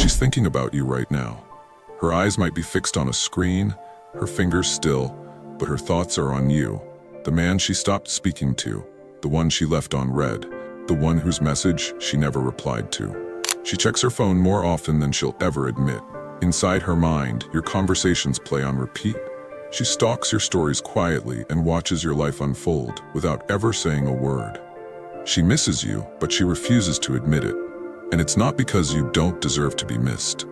She's thinking about you right now. Her eyes might be fixed on a screen, her fingers still, but her thoughts are on you, the man she stopped speaking to, the one she left on read, the one whose message she never replied to. She checks her phone more often than she'll ever admit. Inside her mind, your conversations play on repeat. She stalks your stories quietly and watches your life unfold without ever saying a word. She misses you, but she refuses to admit it. And it's not because you don't deserve to be missed.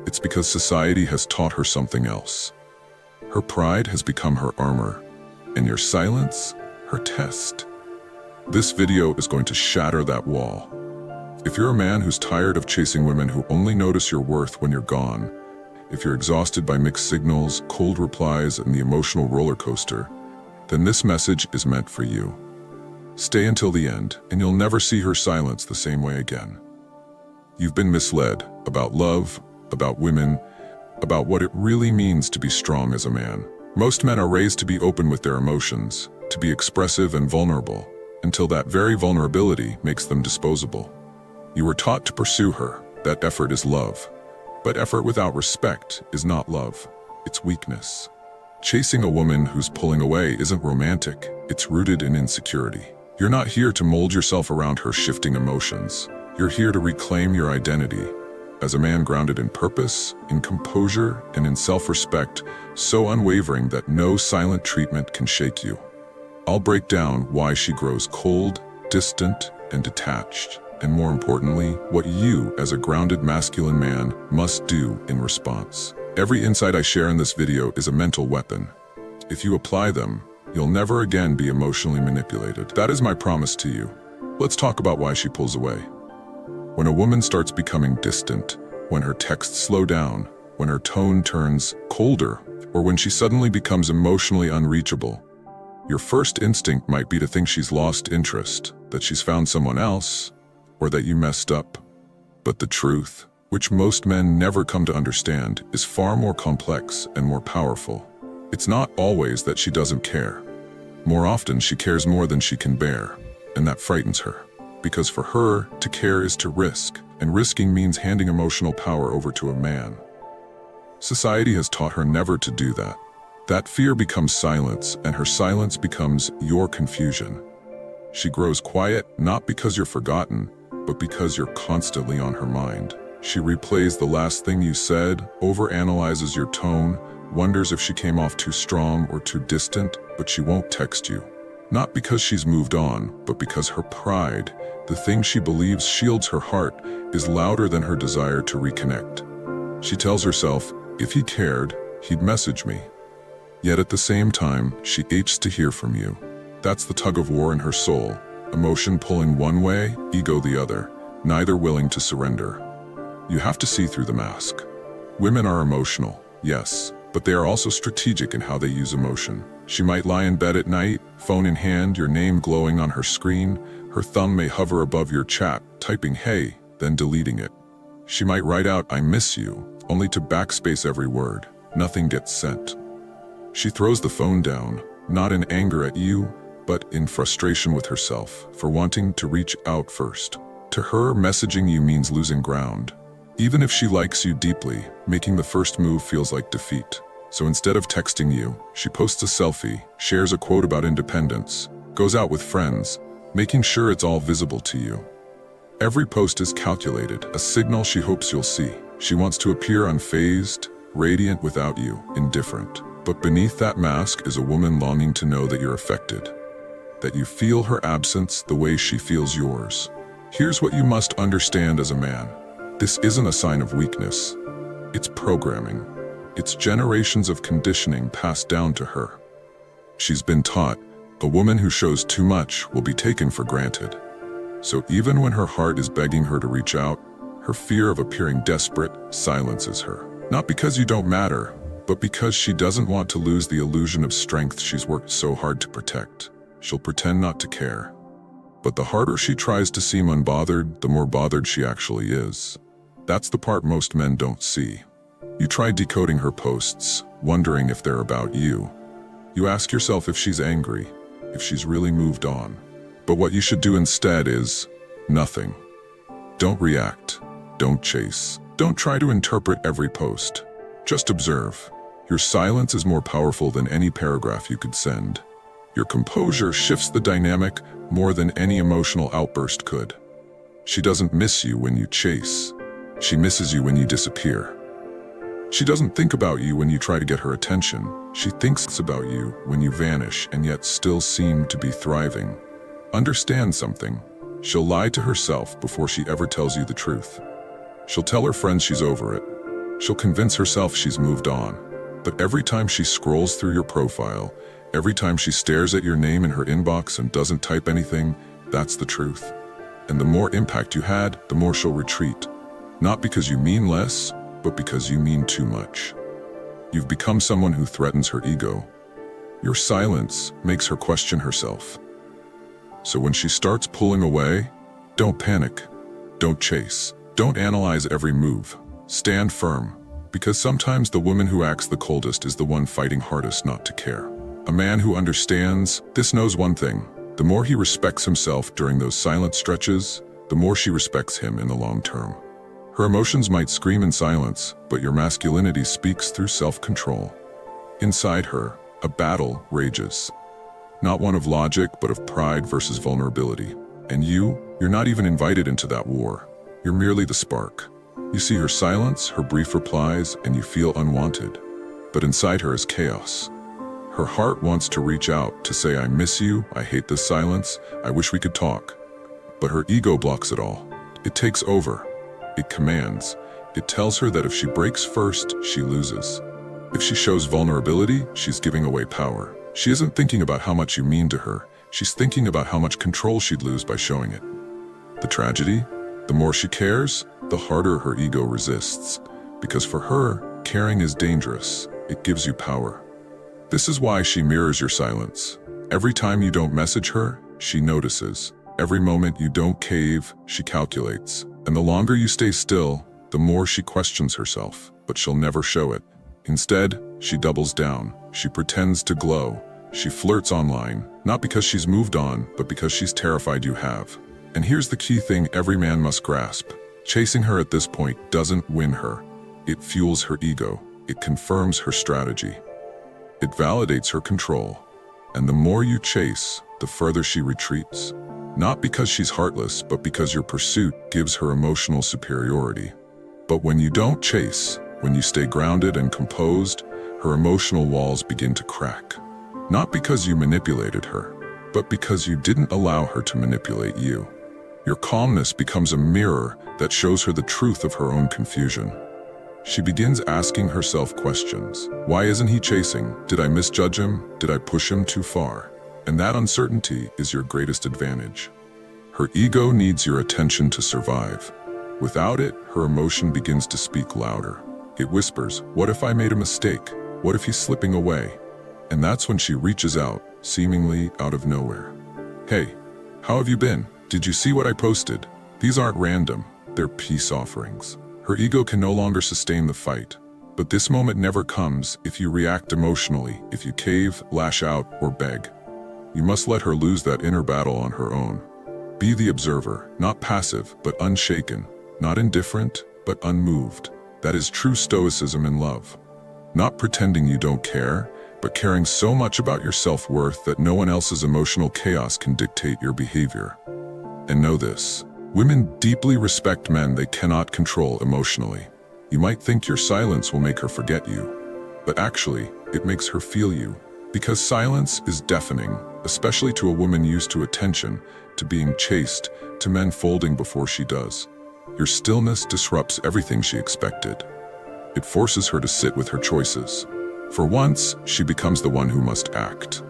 It's because society has taught her something else. Her pride has become her armor, and your silence, her test. This video is going to shatter that wall. If you're a man who's tired of chasing women who only notice your worth when you're gone, if you're exhausted by mixed signals, cold replies, and the emotional roller coaster, then this message is meant for you. Stay until the end, and you'll never see her silence the same way again. You've been misled about love, about women, about what it really means to be strong as a man. Most men are raised to be open with their emotions, to be expressive and vulnerable, until that very vulnerability makes them disposable. You were taught to pursue her, that effort is love. But effort without respect is not love, it's weakness. Chasing a woman who's pulling away isn't romantic, it's rooted in insecurity. You're not here to mold yourself around her shifting emotions. You're here to reclaim your identity. As a man grounded in purpose, in composure, and in self-respect, so unwavering that no silent treatment can shake you. I'll break down why she grows cold, distant, and detached, and more importantly, what you, as a grounded masculine man, must do in response. Every insight I share in this video is a mental weapon. If you apply them, you'll never again be emotionally manipulated. That is my promise to you. Let's talk about why she pulls away. When a woman starts becoming distant, when her texts slow down, when her tone turns colder, or when she suddenly becomes emotionally unreachable, your first instinct might be to think she's lost interest, that she's found someone else, or that you messed up. But the truth, which most men never come to understand, is far more complex and more powerful. It's not always that she doesn't care. More often, she cares more than she can bear, and that frightens her. Because for her, to care is to risk, and risking means handing emotional power over to a man. Society has taught her never to do that. That fear becomes silence, and her silence becomes your confusion. She grows quiet, not because you're forgotten, but because you're constantly on her mind. She replays the last thing you said, overanalyzes your tone, wonders if she came off too strong or too distant, but she won't text you. Not because she's moved on, but because her pride, the thing she believes shields her heart, is louder than her desire to reconnect. She tells herself, if he cared, he'd message me. Yet at the same time, she aches to hear from you. That's the tug of war in her soul, emotion pulling one way, ego the other, neither willing to surrender. You have to see through the mask. Women are emotional, yes, but they are also strategic in how they use emotion. She might lie in bed at night, phone in hand, your name glowing on her screen. Her thumb may hover above your chat, typing hey, then deleting it. She might write out I miss you, only to backspace every word. Nothing gets sent. She throws the phone down, not in anger at you, but in frustration with herself for wanting to reach out first. To her, messaging you means losing ground. Even if she likes you deeply, making the first move feels like defeat. So instead of texting you, she posts a selfie, shares a quote about independence, goes out with friends, making sure it's all visible to you. Every post is calculated, a signal she hopes you'll see. She wants to appear unfazed, radiant without you, indifferent. But beneath that mask is a woman longing to know that you're affected, that you feel her absence the way she feels yours. Here's what you must understand as a man. This isn't a sign of weakness. It's programming. It's generations of conditioning passed down to her. She's been taught, a woman who shows too much will be taken for granted. So even when her heart is begging her to reach out, her fear of appearing desperate silences her. Not because you don't matter, but because she doesn't want to lose the illusion of strength she's worked so hard to protect. She'll pretend not to care. But the harder she tries to seem unbothered, the more bothered she actually is. That's the part most men don't see. You try decoding her posts, wondering if they're about you. You ask yourself if she's angry, if she's really moved on. But what you should do instead is nothing. Don't react. Don't chase. Don't try to interpret every post. Just observe. Your silence is more powerful than any paragraph you could send. Your composure shifts the dynamic more than any emotional outburst could. She doesn't miss you when you chase. She misses you when you disappear. She doesn't think about you when you try to get her attention. She thinks about you when you vanish and yet still seem to be thriving. Understand something. She'll lie to herself before she ever tells you the truth. She'll tell her friends she's over it. She'll convince herself she's moved on. But every time she scrolls through your profile, every time she stares at your name in her inbox and doesn't type anything, that's the truth. And the more impact you had, the more she'll retreat. Not because you mean less, but because you mean too much. You've become someone who threatens her ego. Your silence makes her question herself. So when she starts pulling away, don't panic. Don't chase. Don't analyze every move. Stand firm. Because sometimes the woman who acts the coldest is the one fighting hardest not to care. A man who understands this knows one thing. The more he respects himself during those silent stretches, the more she respects him in the long term. Her emotions might scream in silence, but your masculinity speaks through self-control. Inside her, a battle rages. Not one of logic, but of pride versus vulnerability. And you're not even invited into that war. You're merely the spark. You see her silence, her brief replies, and you feel unwanted. But inside her is chaos. Her heart wants to reach out, to say, I miss you, I hate this silence, I wish we could talk. But her ego blocks it all. It takes over. It commands. It tells her that if she breaks first, she loses. If she shows vulnerability, she's giving away power. She isn't thinking about how much you mean to her. She's thinking about how much control she'd lose by showing it. The tragedy? The more she cares, the harder her ego resists. Because for her, caring is dangerous. It gives you power. This is why she mirrors your silence. Every time you don't message her, she notices. Every moment you don't cave, she calculates. And the longer you stay still, the more she questions herself, but she'll never show it. Instead, she doubles down. She pretends to glow. She flirts online, not because she's moved on, but because she's terrified you have. And here's the key thing every man must grasp. Chasing her at this point doesn't win her. It fuels her ego. It confirms her strategy. It validates her control. And the more you chase, the further she retreats. Not because she's heartless, but because your pursuit gives her emotional superiority. But when you don't chase, when you stay grounded and composed, her emotional walls begin to crack. Not because you manipulated her, but because you didn't allow her to manipulate you. Your calmness becomes a mirror that shows her the truth of her own confusion. She begins asking herself questions. Why isn't he chasing? Did I misjudge him? Did I push him too far? And that uncertainty is your greatest advantage. Her ego needs your attention to survive. Without it, her emotion begins to speak louder. It whispers, what if I made a mistake? What if he's slipping away? And that's when she reaches out, seemingly out of nowhere. Hey, how have you been? Did you see what I posted? These aren't random, they're peace offerings. Her ego can no longer sustain the fight. But this moment never comes if you react emotionally, if you cave, lash out, or beg. You must let her lose that inner battle on her own. Be the observer, not passive, but unshaken. Not indifferent, but unmoved. That is true stoicism in love. Not pretending you don't care, but caring so much about your self-worth that no one else's emotional chaos can dictate your behavior. And know this, women deeply respect men they cannot control emotionally. You might think your silence will make her forget you, but actually, it makes her feel you. Because silence is deafening, especially to a woman used to attention, to being chased, to men folding before she does. Your stillness disrupts everything she expected. It forces her to sit with her choices. For once, she becomes the one who must act.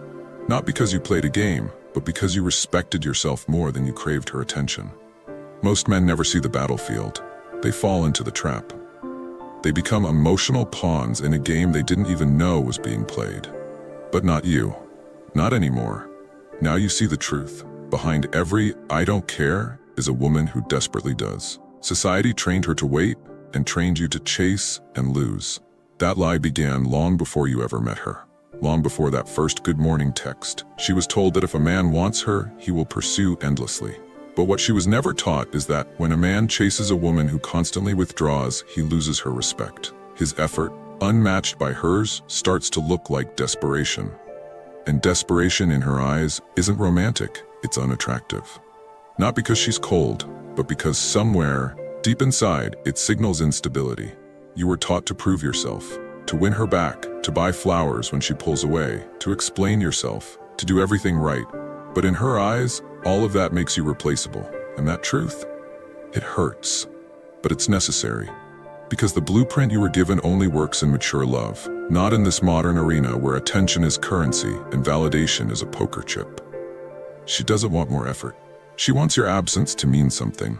Not because you played a game, but because you respected yourself more than you craved her attention. Most men never see the battlefield. They fall into the trap. They become emotional pawns in a game they didn't even know was being played. But not you. Not anymore. Now you see the truth. Behind every "I don't care" is a woman who desperately does. Society trained her to wait and trained you to chase and lose. That lie began long before you ever met her. Long before that first good morning text. She was told that if a man wants her, he will pursue endlessly. But what she was never taught is that when a man chases a woman who constantly withdraws, he loses her respect. His effort, unmatched by hers, starts to look like desperation. And desperation in her eyes isn't romantic, it's unattractive. Not because she's cold, but because somewhere, deep inside, it signals instability. You were taught to prove yourself, to win her back, to buy flowers when she pulls away, to explain yourself, to do everything right. But in her eyes, all of that makes you replaceable. And that truth? It hurts. But it's necessary. Because the blueprint you were given only works in mature love, not in this modern arena where attention is currency and validation is a poker chip. She doesn't want more effort. She wants your absence to mean something.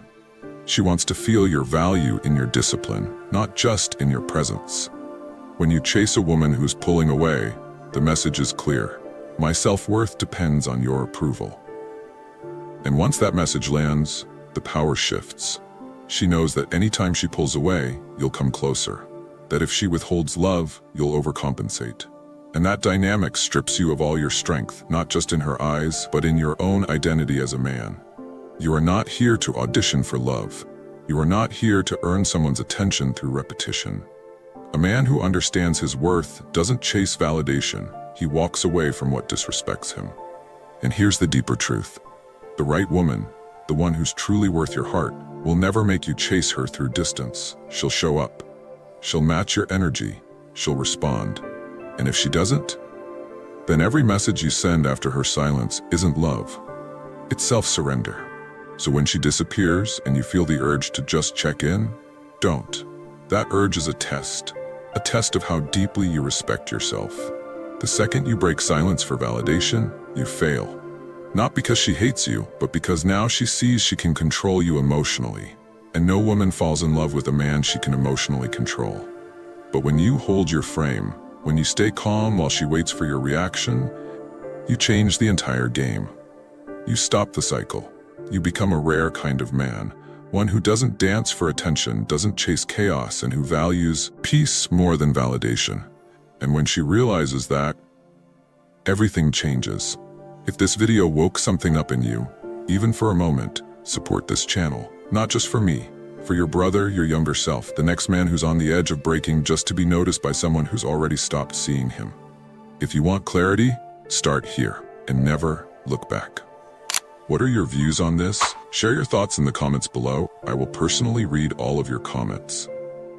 She wants to feel your value in your discipline, not just in your presence. When you chase a woman who's pulling away, the message is clear. My self-worth depends on your approval. And once that message lands, the power shifts. She knows that anytime she pulls away, you'll come closer. That if she withholds love, you'll overcompensate. And that dynamic strips you of all your strength, not just in her eyes, but in your own identity as a man. You are not here to audition for love. You are not here to earn someone's attention through repetition. A man who understands his worth doesn't chase validation. He walks away from what disrespects him. And here's the deeper truth. The right woman, the one who's truly worth your heart, will never make you chase her through distance. She'll show up. She'll match your energy. She'll respond. And if she doesn't, then every message you send after her silence isn't love. It's self-surrender. So when she disappears and you feel the urge to just check in, don't. That urge is a test of how deeply you respect yourself. The second you break silence for validation, you fail. Not because she hates you, but because now she sees she can control you emotionally. And no woman falls in love with a man she can emotionally control. But when you hold your frame, when you stay calm while she waits for your reaction, you change the entire game. You stop the cycle. You become a rare kind of man, one who doesn't dance for attention, doesn't chase chaos, and who values peace more than validation. And when she realizes that, everything changes. If this video woke something up in you, even for a moment, support this channel. Not just for me, for your brother, your younger self, the next man who's on the edge of breaking just to be noticed by someone who's already stopped seeing him. If you want clarity, start here and never look back. What are your views on this? Share your thoughts in the comments below. I will personally read all of your comments.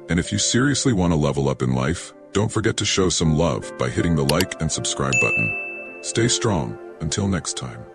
And if you seriously want to level up in life, don't forget to show some love by hitting the like and subscribe button. Stay strong. Until next time.